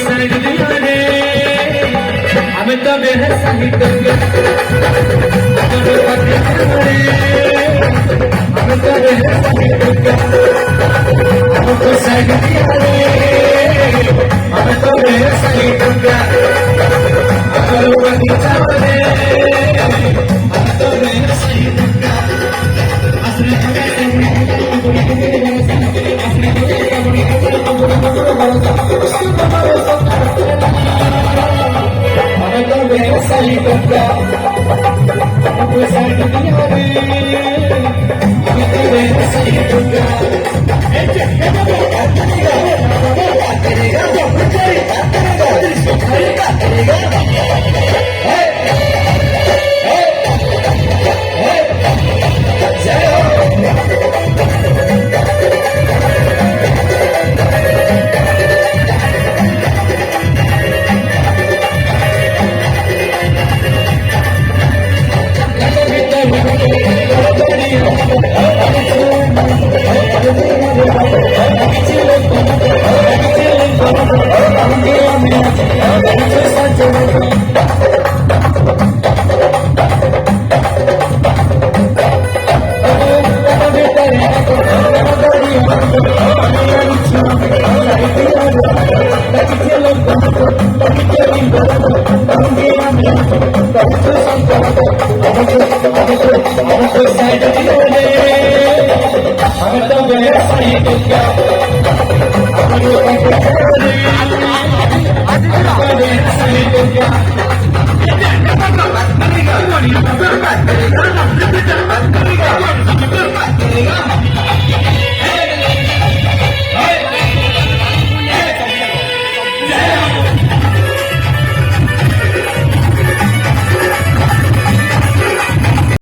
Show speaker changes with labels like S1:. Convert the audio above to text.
S1: side दिया रे हमें तो बेहसा ही करके अगर पकड़े रे हमें तो बेहसा ही करके हमको साइड दिया रे हमें तो बेहसा ही करके अगर पकड़े रे हमें तो बेहसा ही करके असली हमें तो बेहसा ही करके हमको साइड दिया रे हमें तो बेहसा ही करके हमें तो बेहसा ही करके हमें तो बेहसा ही करके